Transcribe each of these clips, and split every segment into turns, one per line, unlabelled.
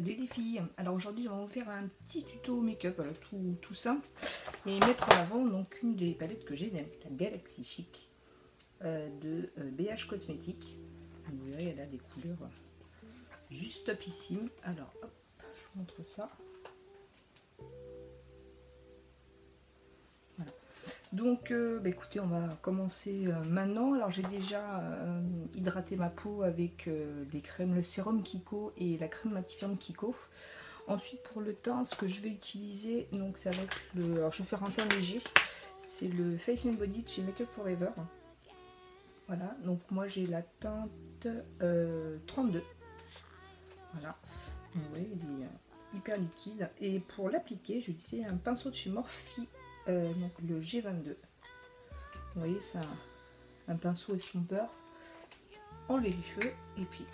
Salut les filles. Alors aujourd'hui on va vous faire un petit tuto make-up, voilà, tout simple, et mettre en avant donc une des palettes que j'ai, la Galaxy Chic de BH Cosmétiques. Vous verrez, elle a des couleurs juste topissimes. Alors hop, je vous montre ça. Voilà. Donc écoutez, on va commencer maintenant. Alors j'ai déjà hydraté ma peau avec les crèmes, le sérum Kiko et la crème matifiante Kiko. Ensuite pour le teint, ce que je vais utiliser, donc ça va être le, alors je vais faire un teint léger, c'est le Face and Body de chez Make Up For Ever. Voilà, donc moi j'ai la teinte 32. Voilà, vous voyez, il est hyper liquide. Et pour l'appliquer, je vais utiliser un pinceau de chez Morphe, donc le G22. Vous voyez, c'est un pinceau estompeur. Enlever les cheveux et puis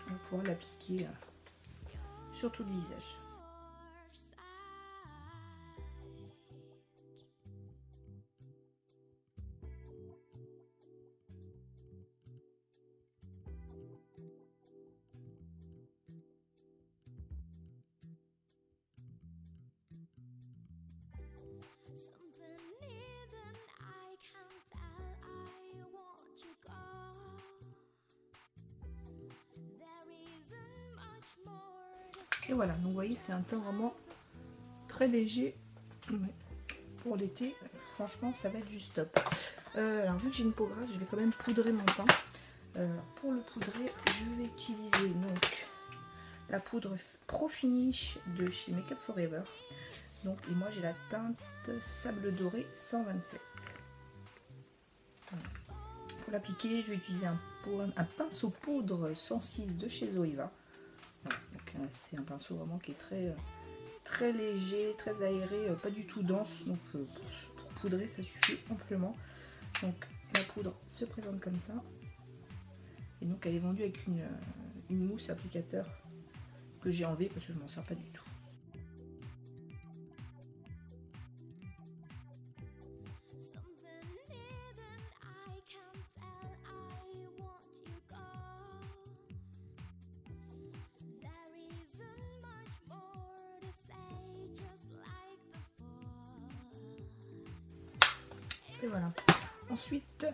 on va pouvoir l'appliquer sur tout le visage. Et voilà, donc vous voyez, c'est un teint vraiment très léger. Pour l'été, franchement, ça va être juste top. Alors, vu que j'ai une peau grasse, je vais quand même poudrer mon teint. Pour le poudrer, je vais utiliser donc la poudre Pro Finish de chez Make Up For Ever. Donc, et moi, j'ai la teinte Sable Doré 127. Voilà. Pour l'appliquer, je vais utiliser un pinceau poudre 106 de chez Zoeva. Voilà, c'est un pinceau vraiment qui est très léger, très aéré, pas du tout dense. Donc pour poudrer, ça suffit amplement. Donc la poudre se présente comme ça. Et donc elle est vendue avec une mousse applicateur que j'ai enlevée parce que je m'en sers pas du tout. Et voilà. Ensuite,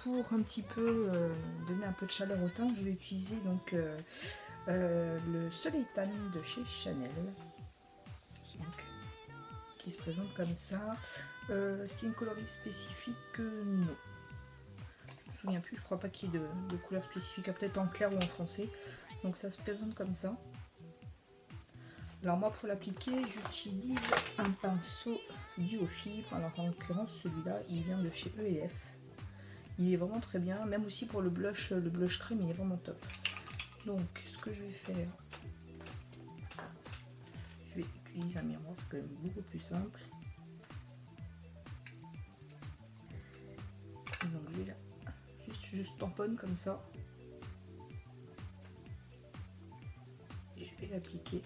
pour un petit peu donner un peu de chaleur au teint, je vais utiliser donc le Soleil Tan de chez Chanel, donc, qui se présente comme ça. Est-ce qu'il y a une coloris spécifique? Non. Je me souviens plus, je crois pas qu'il y ait de couleur spécifique, peut-être en clair ou en foncé. Donc ça se présente comme ça. Alors moi pour l'appliquer, j'utilise un pinceau duo fibre. Alors en l'occurrence celui-là, il vient de chez ELF. Il est vraiment très bien, même aussi pour le blush crème, il est vraiment top. Donc ce que je vais faire, je vais utiliser un miroir, c'est quand même beaucoup plus simple. Et donc je vais là, juste tamponne comme ça. Et je vais l'appliquer.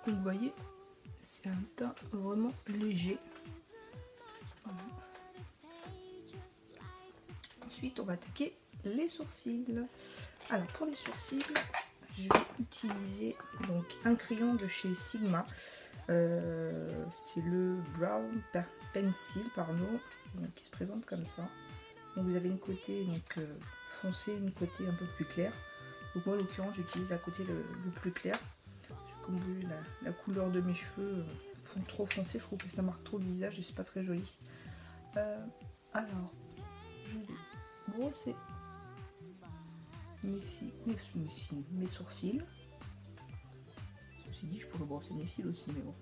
Donc vous voyez, c'est un teint vraiment léger. Voilà. Ensuite, on va attaquer les sourcils. Alors pour les sourcils, je vais utiliser donc un crayon de chez Sigma. C'est le Brown Pencil, pardon, donc, qui se présente comme ça. Donc vous avez une côté donc foncé, une côté un peu plus clair. Donc moi en l'occurrence j'utilise à côté le plus clair. Comme vous voyez, la couleur de mes cheveux font trop foncé, je trouve que ça marque trop le visage et c'est pas très joli. Alors, je vais brosser mes sourcils. me suis dit je pourrais brosser mes cils aussi, mais bon.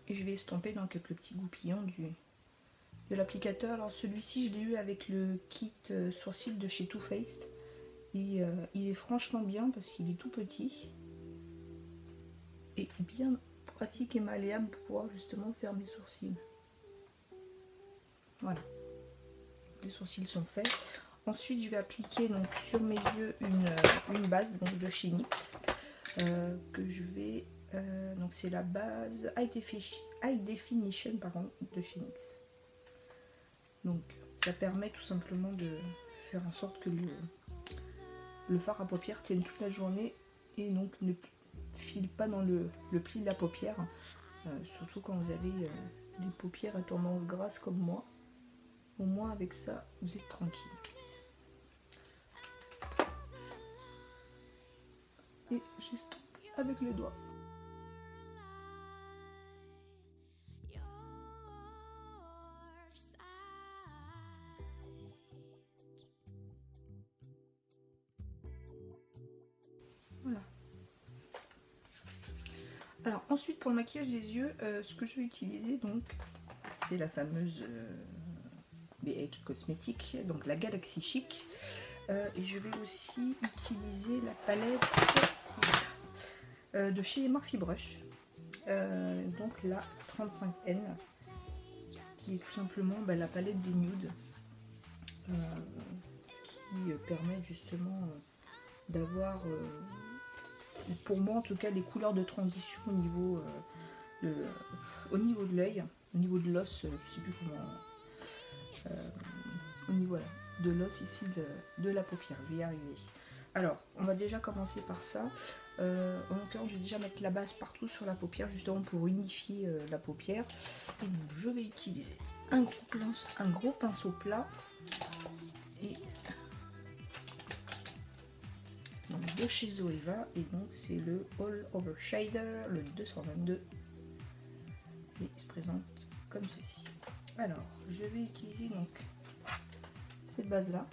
Et je vais estomper dans quelques petits goupillons de l'applicateur. Alors celui-ci je l'ai eu avec le kit sourcil de chez Too Faced. Et il est franchement bien parce qu'il est tout petit et bien pratique et malléable pour pouvoir justement faire mes sourcils. Voilà, les sourcils sont faits. Ensuite je vais appliquer donc sur mes yeux une base donc de chez NYX que je vais donc c'est la base High Definition pardon, de chez NYX. Donc ça permet tout simplement de faire en sorte que le fard à paupières tienne toute la journée et donc ne file pas dans le pli de la paupière, surtout quand vous avez des paupières à tendance grasse comme moi. Au moins avec ça vous êtes tranquille. Et j'estompe avec les doigts. Voilà. Alors ensuite pour le maquillage des yeux, ce que je vais utiliser donc c'est la fameuse BH Cosmetics, donc la Galaxy Chic. Et je vais aussi utiliser la palette de chez Morphe Brush, donc la 35N, qui est tout simplement la palette des nudes, qui permet justement d'avoir, pour moi en tout cas, les couleurs de transition au niveau de l'œil, au niveau de l'os, je sais plus comment, au niveau de l'os ici de la paupière, je vais y arriver. Alors, on va déjà commencer par ça. En l'occurrence, je vais déjà mettre la base partout sur la paupière, justement pour unifier la paupière. Et donc, je vais utiliser un gros pinceau plat et donc, de chez Zoeva, et donc c'est le All Over Shader, le 222. Et il se présente comme ceci. Alors, je vais utiliser donc cette base là,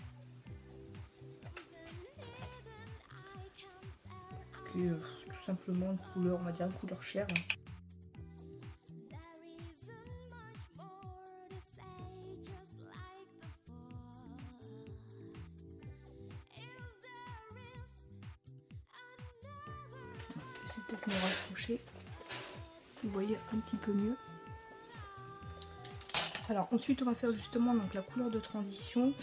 qui est tout simplement une couleur, on va dire une couleur chair. C'est peut-être me rapprocher, vous voyez un petit peu mieux. Alors ensuite on va faire justement donc la couleur de transition,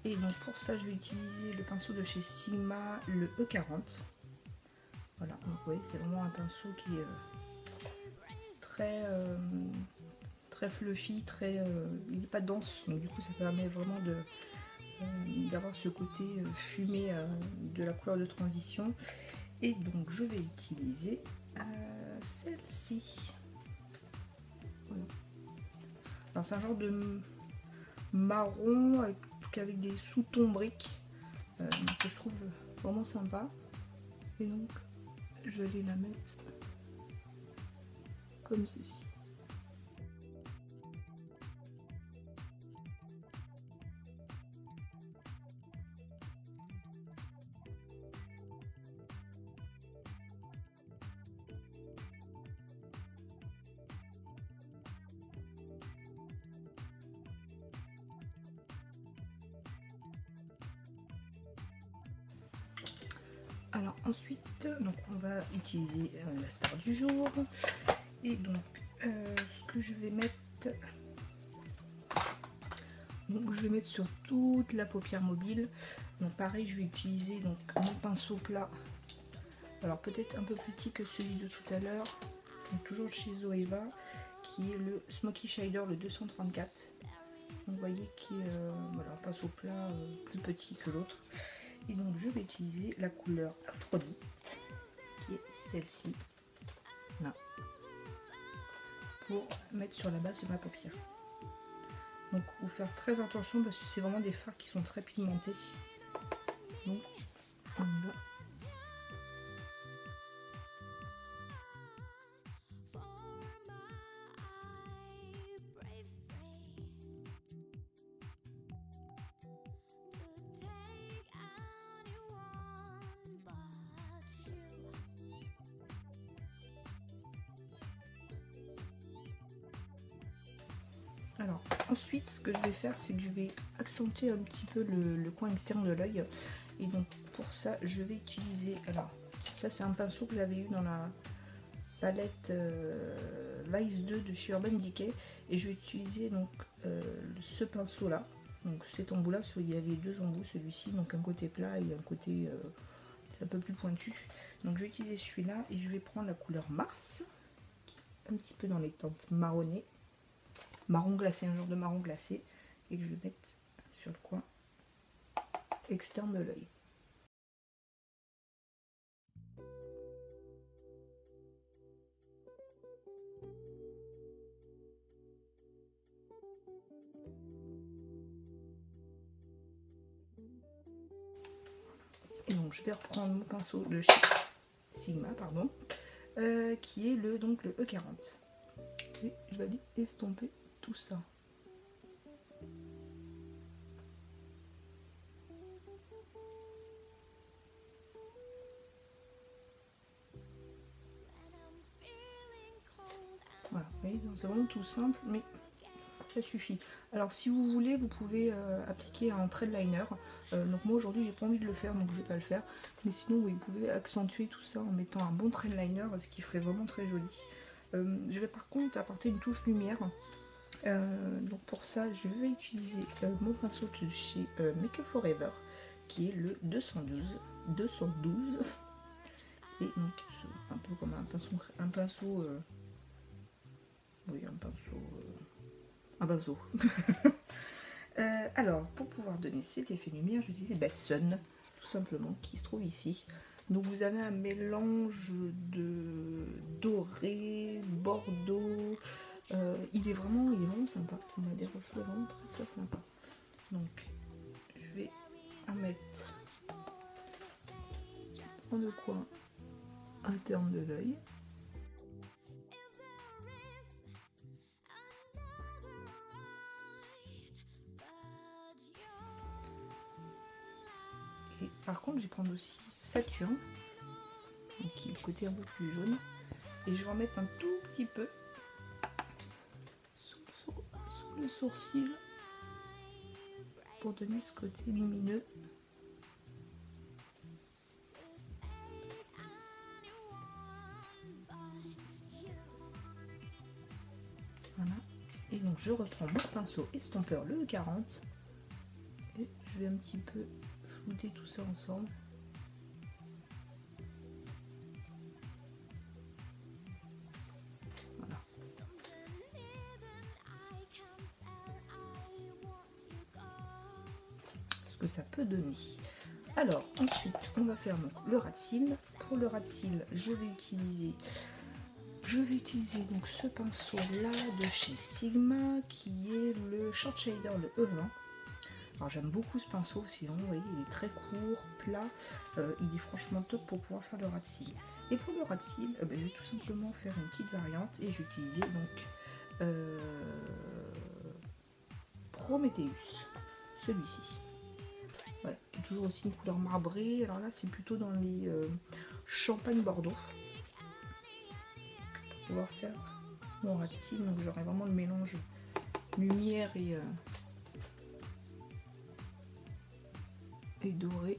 et donc pour ça je vais utiliser le pinceau de chez Sigma, le E40. Voilà, donc vous voyez c'est vraiment un pinceau qui est très fluffy, il n'est pas dense, donc du coup ça permet vraiment d'avoir ce côté fumé de la couleur de transition. Et donc je vais utiliser celle-ci. Voilà. Alors c'est un genre de marron avec des sous-tons briques que je trouve vraiment sympa. Et donc je vais la mettre comme ceci. Alors ensuite, donc on va utiliser la star du jour, et donc ce que je vais mettre, donc je vais mettre sur toute la paupière mobile. Donc pareil, je vais utiliser donc mon pinceau plat, alors peut-être un peu plus petit que celui de tout à l'heure, donc toujours chez Zoeva, qui est le Smoky Shader, le 234. Donc vous voyez qui est voilà, un pinceau plat plus petit que l'autre. Et donc je vais utiliser la couleur Aphrodite, qui est celle-ci, là, pour mettre sur la base de ma paupière. Donc vous faire très attention parce que c'est vraiment des fards qui sont très pigmentés. Donc on y va. Alors ensuite ce que je vais faire, c'est que je vais accentuer un petit peu le coin externe de l'œil. Et donc pour ça je vais utiliser, alors ça c'est un pinceau que j'avais eu dans la palette Vice 2 de chez Urban Decay. Et je vais utiliser donc ce pinceau là, donc cet embout là, parce qu'il y avait deux embouts, celui-ci, donc un côté plat et un côté un peu plus pointu. Donc je vais utiliser celui-là et je vais prendre la couleur Mars, un petit peu dans les teintes marronnées. Marron glacé, un genre de marron glacé, et que je vais mettre sur le coin externe de l'œil. Et donc je vais reprendre mon pinceau de chez Sigma, pardon, qui est donc le E40. Et je vais aller estomper tout ça. Voilà, vous voyez, c'est vraiment tout simple, mais ça suffit. Alors si vous voulez, vous pouvez appliquer un trade liner. Donc moi aujourd'hui j'ai pas envie de le faire, donc je vais pas le faire. Mais sinon oui, vous pouvez accentuer tout ça en mettant un bon trade liner, ce qui ferait vraiment très joli. Je vais par contre apporter une touche lumière. Donc pour ça je vais utiliser mon pinceau de chez Make Up Forever, qui est le 212. Et donc un peu comme un pinceau oui, un pinceau. Alors, pour pouvoir donner cet effet lumière, j'utilise Sun, tout simplement, qui se trouve ici. Donc vous avez un mélange de doré, bordeaux. Il est vraiment sympa. On a des reflets vraiment très sympa. Donc, je vais en mettre dans le coin interne de l'œil. Et par contre, je vais prendre aussi Saturne, qui est le côté un peu plus jaune, et je vais en mettre un tout petit peu sous le sourcil pour donner ce côté lumineux. Voilà. Et donc je reprends mon pinceau estompeur le E40 et je vais un petit peu flouter tout ça ensemble. Voilà. Ce que ça peut donner. Alors ensuite on va faire donc le ras de cils. Pour le ras de cils, je vais utiliser donc ce pinceau là de chez Sigma, qui est le Short Shader, le E20. Alors j'aime beaucoup ce pinceau, sinon vous voyez il est très court, plat, il est franchement top pour pouvoir faire le ras de cils. Et pour le ras de cils, je vais tout simplement faire une petite variante et j'ai utilisé donc Prometheus, celui-ci. Voilà, qui est toujours aussi une couleur marbrée. Alors là c'est plutôt dans les champagne bordeaux. Pour pouvoir faire mon ras de cils, donc j'aurai vraiment le mélange lumière et doré.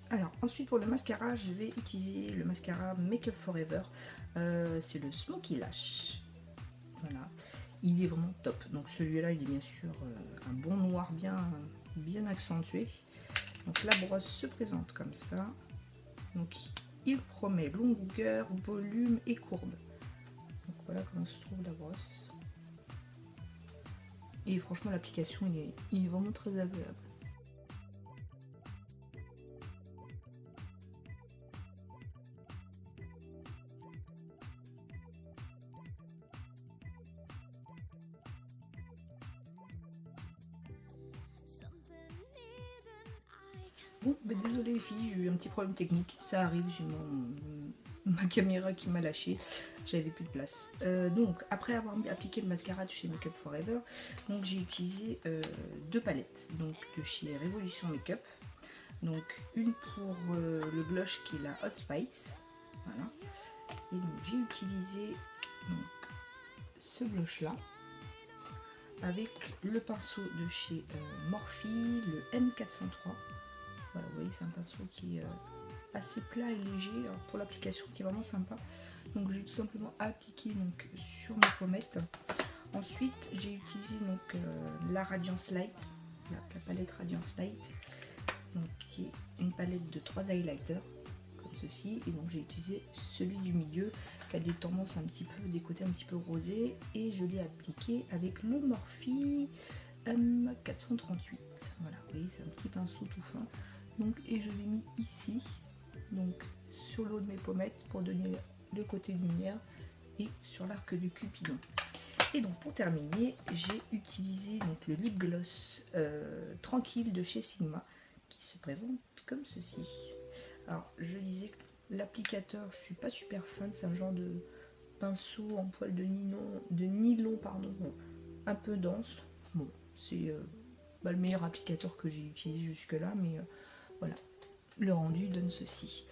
Alors ensuite pour le mascara, je vais utiliser le mascara Make Up Forever, c'est le Smoky Lash. Voilà, il est vraiment top. Donc celui-là il est bien sûr un bon noir bien accentué. Donc la brosse se présente comme ça. Donc il promet longueur, volume et courbe. Donc voilà comment se trouve la brosse. Et franchement l'application il est vraiment très agréable. Oh, bah désolé les filles, j'ai eu un petit problème technique, ça arrive, j'ai ma caméra qui m'a lâché, j'avais plus de place. Donc après avoir appliqué le mascara de chez Make Up Forever, donc j'ai utilisé deux palettes, donc de chez Révolution Makeup. Donc une pour le blush qui est la Hot Spice, voilà. Et donc j'ai utilisé donc, ce blush là avec le pinceau de chez Morphe, le M403. Voilà, vous voyez, c'est un pinceau qui est assez plat et léger pour l'application, qui est vraiment sympa. Donc j'ai tout simplement appliqué donc, sur mes pommettes. Ensuite j'ai utilisé donc la Radiance Light, la palette Radiance Light, donc, qui est une palette de 3 highlighters comme ceci. Et donc j'ai utilisé celui du milieu qui a des tendances un petit peu, des côtés un petit peu rosés, et je l'ai appliqué avec le Morphe M438. Voilà, vous voyez, c'est un petit pinceau tout fin. Donc, et je l'ai mis ici, donc sur le haut de mes pommettes pour donner le côté de lumière, et sur l'arc du Cupidon. Et donc pour terminer, j'ai utilisé donc le lip gloss tranquille de chez Sigma, qui se présente comme ceci. Alors je disais que l'applicateur, je suis pas super fan, c'est un genre de pinceau en poil de nylon pardon, un peu dense. Bon, c'est le meilleur applicateur que j'ai utilisé jusque là, mais voilà, le rendu donne ceci.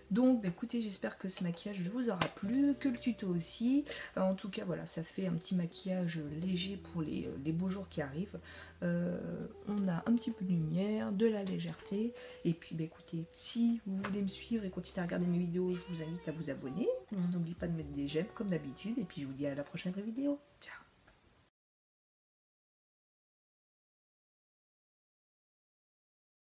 Donc bah, écoutez, j'espère que ce maquillage vous aura plu, que le tuto aussi. En tout cas voilà, ça fait un petit maquillage léger pour les beaux jours qui arrivent. On a un petit peu de lumière, de la légèreté. Et puis bah, écoutez, si vous voulez me suivre et continuer à regarder mes vidéos, je vous invite à vous abonner. N'oubliez pas de mettre des j'aime comme d'habitude. Et puis je vous dis à la prochaine vidéo. Ciao.